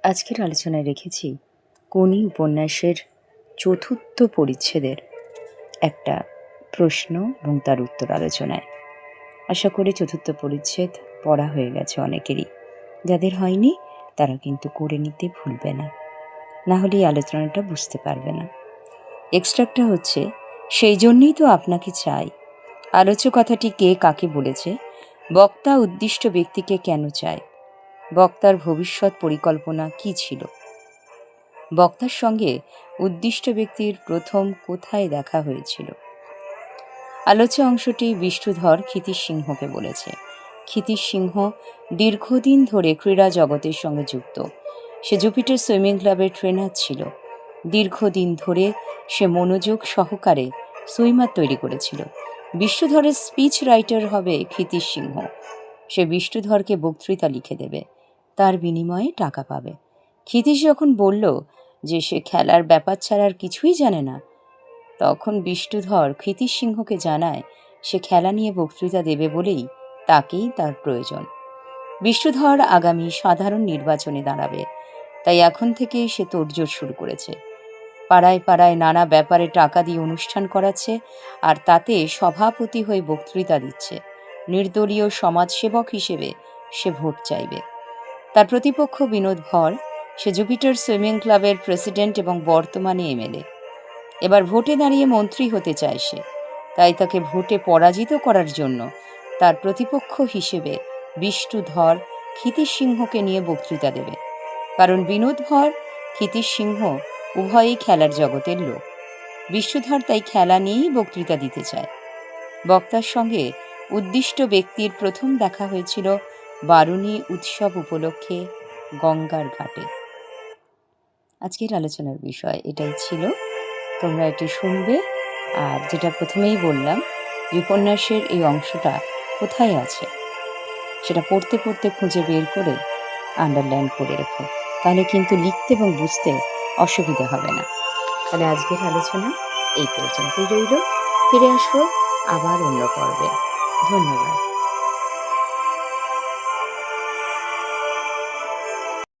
আজকের আলোচনায় রেখেছি কোনি উপন্যাসের চতুর্থ পরিচ্ছেদের একটা প্রশ্ন এবং তার উত্তর আলোচনায়। আশা করি চতুর্থ পরিচ্ছেদ পড়া হয়ে গেছে অনেকেরই। যাদের হয়নি তারা কিন্তু করে নিতে ভুলবে না, না হলে এই আলোচনাটা বুঝতে পারবে না। এক্সট্রাক্টটা হচ্ছে, সেই জন্যই তো আপনাকে চাই। আলোচ্য কথাটি কে কাকে বলেছে, বক্তা উদ্দিষ্ট ব্যক্তিকে কেন চায়, বক্তার ভবিষ্যৎ পরিকল্পনা কি ছিল, বক্তার সঙ্গে উদ্দিষ্ট ব্যক্তির প্রথম কোথায় দেখা হয়েছিল। আলোচ্য অংশটি বিষ্ণুধর ক্ষিতিশ সিংহকে বলেছে। ক্ষিতিশ সিংহ দীর্ঘদিন ধরে ক্রীড়া জগতের সঙ্গে যুক্ত। সে জুপিটার সুইমিং ক্লাবের ট্রেনার ছিল। দীর্ঘদিন ধরে সে মনোযোগ সহকারে সুইমার তৈরি করেছিল। বিষ্ণুধরের স্পিচ রাইটার হবে ক্ষিতিশ সিংহ। সে বিষ্ণুধরকে বক্তৃতা লিখে দেবে, তার বিনিময়ে টাকা পাবে। ক্ষিতিশ যখন বলল যে সে খেলার ব্যাপার ছাড়া আর কিছুই জানে না, তখন বিষ্ণুধর ক্ষিতিশ সিংহকে জানায় সে খেলা নিয়ে বক্তৃতা দেবে বলেই তাকেই তার প্রয়োজন। বিষ্ণুধর আগামী সাধারণ নির্বাচনে দাঁড়াবে, তাই এখন থেকেই সে তোড়জোড় শুরু করেছে। পাড়ায় পাড়ায় নানা ব্যাপারে টাকা দিয়ে অনুষ্ঠান করাচ্ছে, আর তাতে সভাপতি হয়ে বক্তৃতা দিচ্ছে। নির্দলীয় সমাজসেবক হিসেবে সে ভোট চাইবে। তার প্রতিপক্ষ বিনোদ ভর, সে জুপিটার সুইমিং ক্লাবের প্রেসিডেন্ট এবং বর্তমানে এমএলএ। এবার ভোটে দাঁড়িয়ে মন্ত্রী হতে চায় সে, তাই তাকে ভোটে পরাজিত করার জন্য তার প্রতিপক্ষ হিসেবে বিষ্ণুধর ক্ষিতিশ সিংহকে নিয়ে বক্তৃতা দেবে। কারণ বিনোদ ভর, ক্ষিতিশ সিংহ উভয়ই খেলার জগতের লোক। বিষ্ণুধর তাই খেলা নিয়েই বক্তৃতা দিতে চায়। বক্তার সঙ্গে উদ্দিষ্ট ব্যক্তির প্রথম দেখা হয়েছিল বারুণী উৎসব উপলক্ষে গঙ্গার ঘাটে। আজকের আলোচনার বিষয় এটাই ছিল। তোমরা এটি শুনবে, আর যেটা প্রথমেই বললাম, উপন্যাসের এই অংশটা কোথায় আছে সেটা পড়তে পড়তে খুঁজে বের করে আন্ডারলাইন করে রেখো, তাহলে কিন্তু লিখতে এবং বুঝতে অসুবিধা হবে না। তাহলে আজকের আলোচনা এই পর্যন্তই রইল। ফিরে আসবো আবার অন্য পর্বে। ধন্যবাদ।